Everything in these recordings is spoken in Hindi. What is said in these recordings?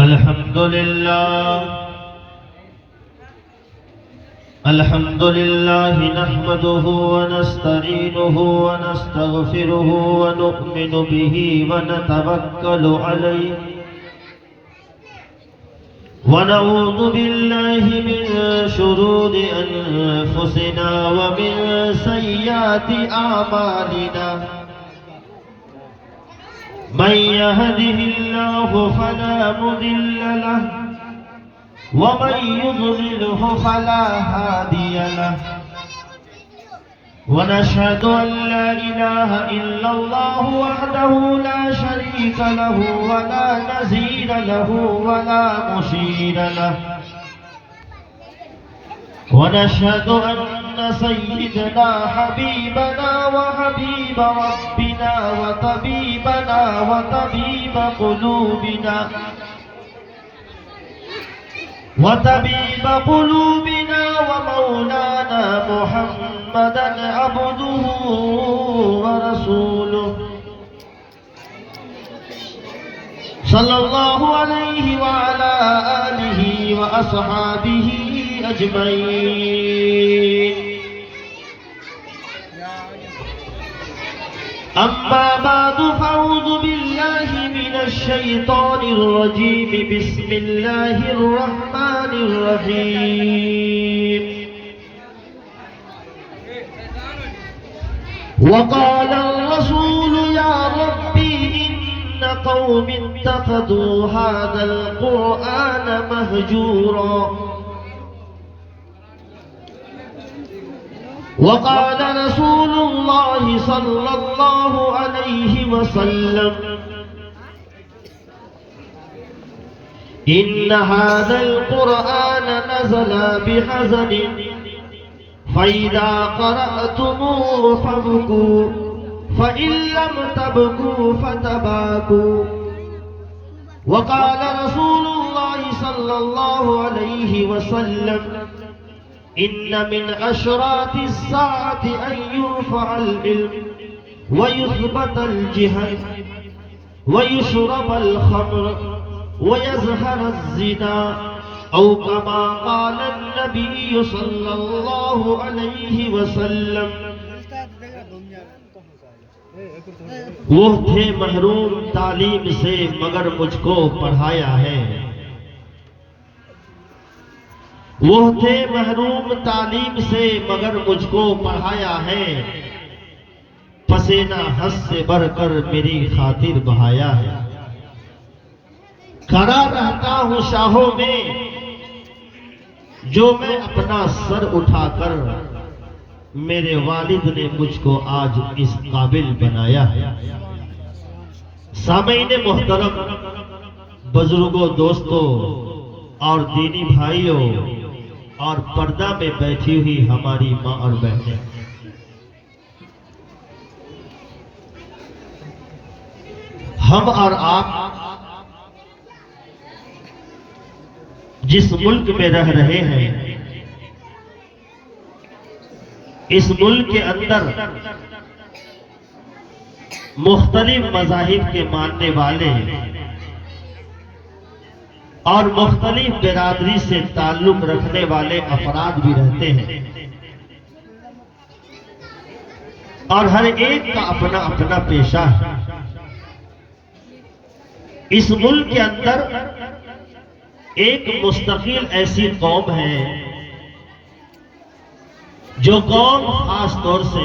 अल्हम्दुलिल्लाह नहमदुहु व नस्तईनुहु व नस्तगफिरुहु व नु'मिनु बिही व नतवक्कलु अलैहि व नऊज़ु बिल्लाहि मिन शुरूरि अनफुसिना व मिन सय्यिआति आमालिना मन यहदिहिल्लाहु फला मुदिल्ल लहु वमन युद्लिलहु फला हादिय लहु वनशहदु अन ला इलाहा इल्लल्लाहु वहदहु ला शरीक लहु वला नज़ीर लहु वला मुशीर लहु वनशहदु अन्न सय्यिदना हबीबना व हबीब रब्बिना व तबीब क़ुलूबिना वतबीब क़ुलूबिना व मौलाना मुहम्मदन अब्दुहु व रसूलुहु सल्लल्लाहु अलैहि व अला आलिहि व अस्हाबिहि अजमईन। अम्मा बादु फ़अऊज़ु बिल्लाहि मिनश शैतानिर रजीम बिस्मिल्लाहिर रहमानिर रहीम। वक़ाल अर्रसूल या रब्बी इन्न क़ौमी इत्तख़ज़ू हाज़ल क़ुरआन महजूरा। वक़ाल रसूलुल्लाह सल्लल्लाहु अलैहि वसल्लम इन्न हाज़ल क़ुरआन नज़ल बिहज़निन फ़इज़ा क़रअतुमूहु फ़बकू फ़इन लम तबकू फ़तबाकू। वक़ाल रसूलुल्लाह सल्लल्लाहु अलैहि वसल्लम इन्न मिन अशरातिस साअति अन युरफ़अल इल्म व युथबतल जिहल व युशरबल खम्र व यज़हरज़ ज़िना औ कमा क़ाल नबी सल्लल्लाहु अलैहि वसल्लम। वो थे महरूम तालीम से मगर मुझको पढ़ाया है। वो थे महरूम तालीम से मगर मुझको पढ़ाया है। पसीना हस से बढ़कर मेरी खातिर बहाया है। खड़ा रहता हूँ शाहों में जो मैं अपना सर उठाकर, मेरे वालिद ने मुझको आज इस काबिल बनाया है। सामईन मोहतरम, बुजुर्गों, दोस्तों और दीनी भाइयों और पर्दा में बैठी हुई हमारी माँ और बहनें, हम और आप जिस मुल्क में रह रहे हैं, इस मुल्क के अंदर मुख्तलिफ मज़ाहिब के मानने वाले और मुख्तलिफ बिरादरी से ताल्लुक रखने वाले अफराद भी रहते हैं और हर एक का अपना अपना पेशा है। इस मुल्क के अंदर एक मुस्तकिल ऐसी कौम है जो कौम खास तौर से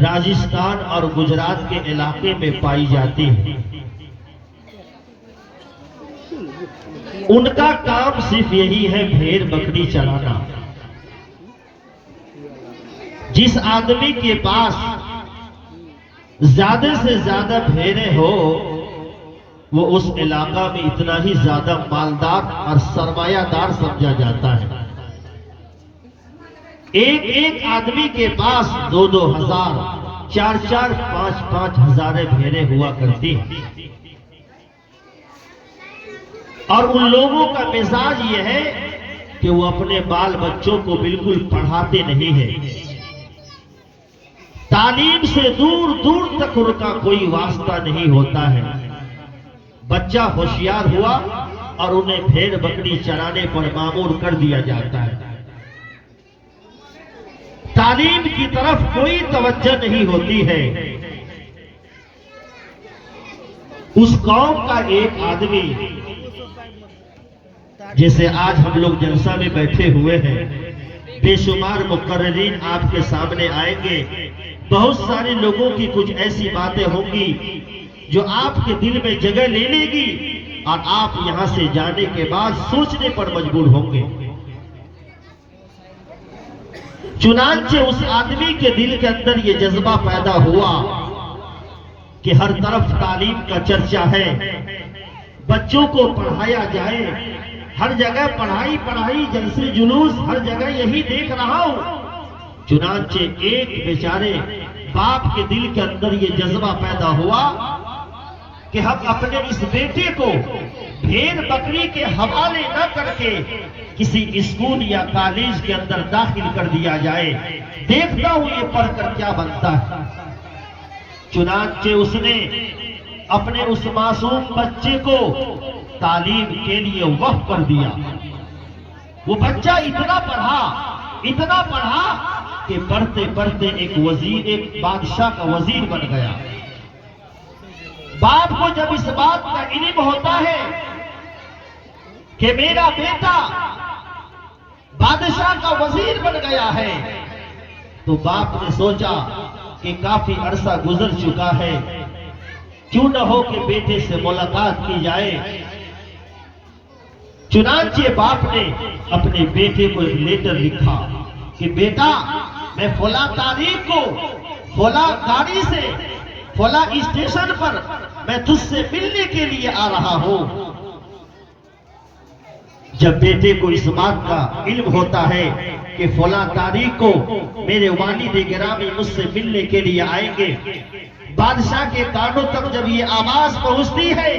राजस्थान और गुजरात के इलाके में पाई जाती है। उनका काम सिर्फ यही है भेड़ बकरी चलाना। जिस आदमी के पास ज्यादा से ज्यादा भेड़ें हो वो उस इलाका में इतना ही ज्यादा मालदार और सरमायादार समझा जाता है। एक एक आदमी के पास 2-2 हजार, 4-4, 5-5 हजार भेड़ें हुआ करती हैं। और उन लोगों का मिजाज यह है कि वो अपने बाल बच्चों को बिल्कुल पढ़ाते नहीं है। तालीम से दूर दूर तक उनका कोई वास्ता नहीं होता है। बच्चा होशियार हुआ और उन्हें भेड़ बकरी चराने पर मामूर कर दिया जाता है। तालीम की तरफ कोई तवज्जो नहीं होती है। उस कौम का एक आदमी, जैसे आज हम लोग जलसा में बैठे हुए हैं, बेशुमार मुकर्रिरीन आपके सामने आएंगे, बहुत सारे लोगों की कुछ ऐसी बातें होंगी जो आपके दिल में जगह ले लेगी और आप यहां से जाने के बाद सोचने पर मजबूर होंगे। चुनांचे उस आदमी के दिल के अंदर ये जज्बा पैदा हुआ कि हर तरफ तालीम का चर्चा है, बच्चों को पढ़ाया जाए, हर जगह पढ़ाई पढ़ाई, जलसे जुलूस, हर जगह यही देख रहा हूं। चुनांचे एक बेचारे बाप के दिल के अंदर ये जज्बा पैदा हुआ कि हम अपने इस बेटे को भेड़ बकरी के हवाले न करके किसी स्कूल या कॉलेज के अंदर दाखिल कर दिया जाए, देखता हूं ये पढ़कर क्या बनता है। चुनांचे उसने अपने उस मासूम बच्चे को तालीम के लिए वक्फ कर दिया। वो बच्चा इतना पढ़ा कि पढ़ते पढ़ते एक बादशाह का वजीर बन गया। बाप को जब इस बात का इल्म होता है कि मेरा बेटा बादशाह का वजीर बन गया है, तो बाप ने सोचा कि काफी अरसा गुजर चुका है, क्यों न हो कि बेटे से मुलाकात की जाए। चुनांचे बाप ने अपने बेटे को एक लेटर लिखा कि बेटा, मैं फला तारीख को फला गाड़ी से फला स्टेशन पर मैं तुझसे मिलने के लिए आ रहा हूं। जब बेटे को इस बात का इल्म होता है कि फला तारीख को मेरे वालिद गिरामी मुझसे मिलने के लिए आएंगे, बादशाह के कानों तक जब ये आवाज पहुंचती है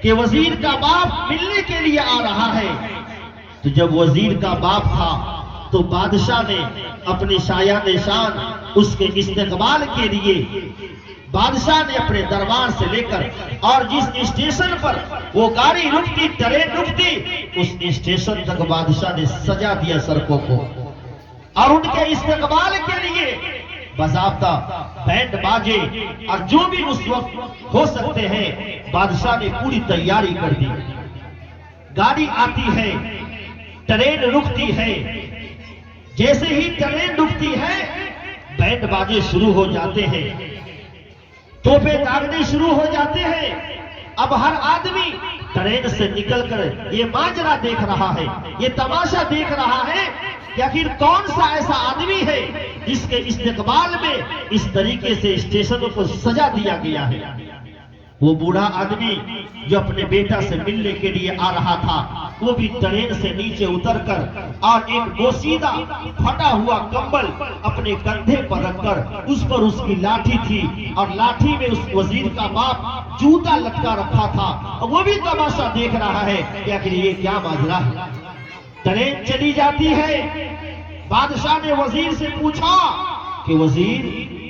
कि वजीर का बाप मिलने के लिए आ रहा है, तो जब वजीर का बाप था तो बादशाह ने अपने शायान शान उसके इस्तकबाल के लिए बादशाह ने अपने दरबार से लेकर और जिस स्टेशन पर वो गाड़ी रुकती, ट्रेन रुकती, उस स्टेशन तक बादशाह ने सजा दिया सड़कों को। और उनके इस्तकबाल के लिए बाज़ाब्ता बैंड बाजे और जो भी उस वक्त हो सकते हैं, बादशाह ने पूरी तैयारी कर दी। गाड़ी आती है, ट्रेन रुकती है, जैसे ही ट्रेन रुकती है बैंड बाजे शुरू हो जाते हैं, तोपे दागने शुरू हो जाते हैं। अब हर आदमी ट्रेन से निकलकर ये माजरा देख रहा है, ये तमाशा देख रहा है कि आखिर कौन सा ऐसा आदमी है जिसके इस्तकबाल में इस तरीके से स्टेशनों को सजा दिया गया है। वो बूढ़ा आदमी जो अपने बेटा से मिलने के लिए आ रहा था, वो भी ट्रेन से नीचे उतरकर और एक बोसीदा फटा हुआ कंबल अपने कंधे पर रखकर उस पर उसकी लाठी थी और लाठी में उस वजीर का बाप जूता लटका रखा था, और वो भी तमाशा देख रहा है कि आखिर ये क्या माजरा है। ट्रेन चली जाती है। बादशाह ने वजीर से पूछा कि वजीर,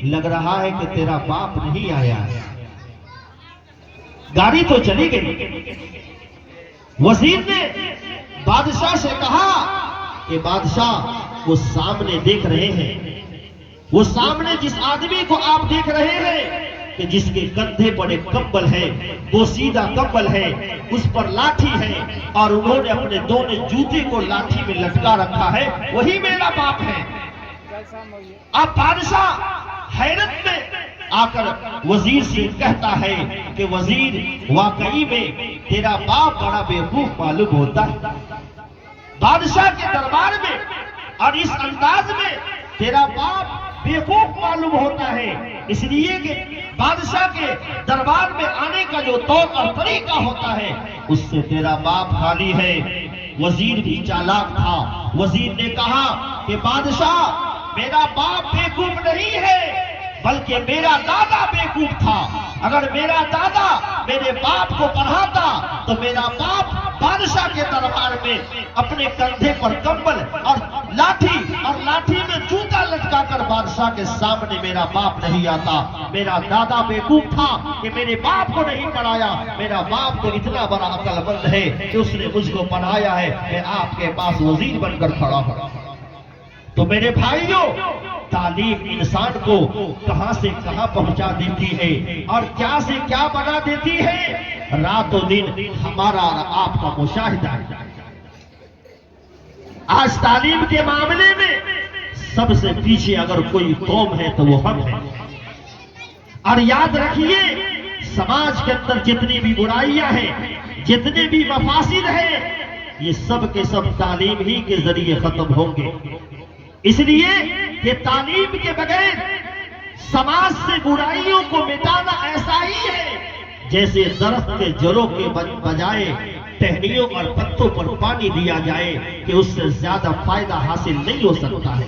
लग रहा है कि तेरा बाप नहीं आया है। गाड़ी तो चली गई। वजीर ने बादशाह से कहा कि बादशाह, वो सामने देख रहे हैं, वो सामने जिस आदमी को आप देख रहे हैं कि जिसके कंधे पर एक कंबल है, वो सीधा कंबल है, उस पर लाठी है और उन्होंने अपने दोनों जूते को लाठी में लटका रखा है, वही मेरा बाप है। अब बादशाह हैरत में आकर वजीर से कहता है कि वजीर, वाकई में तेरा बाप बड़ा बेवकूफ मालूम होता है। बादशाह के दरबार में और इस अंदाज में तेरा बाप बेवकूफ मालूम होता है, इसलिए कि बादशाह के दरबार में आने का जो तौर और तरीका होता है उससे तेरा बाप खाली है। वजीर भी चालाक था। वजीर ने कहा कि बादशाह, मेरा बाप बेवकूफ नहीं है, बल्कि मेरा दादा बेवकूफ था। अगर मेरा दादा मेरे बाप को पढ़ाता तो मेरा बाप बादशाह के दरबार में अपने कंधे पर कंबल और लाठी और लाठी में जूता लटकाकर बादशाह के सामने मेरा बाप नहीं आता, मेरा दादा बेवकूफ था कि मेरे बाप को नहीं पढ़ाया, मेरा बाप तो इतना बड़ा अक्लमंद है कि उसने मुझको पढ़ाया है, मैं आपके पास वजीर बनकर खड़ा हूं। तो मेरे भाइयों, तालीम इंसान को कहां से कहां पहुंचा देती है और क्या से क्या बना देती है, रातों दिन हमारा और आपका मुशाहिदा है। आज तालीम के मामले में सबसे पीछे अगर कोई कौम है तो वो हम हैं। और याद रखिए, समाज के अंदर जितनी भी बुराइयां हैं, जितने भी मफासिद हैं, ये सब के सब तालीम ही के जरिए खत्म होंगे। इसलिए ये तालीम के बगैर समाज से बुराइयों को मिटाना ऐसा ही है जैसे दरख्त के जड़ों के बजाय टहनियों और पत्तों पर पानी दिया जाए कि उससे ज्यादा फायदा हासिल नहीं हो सकता है।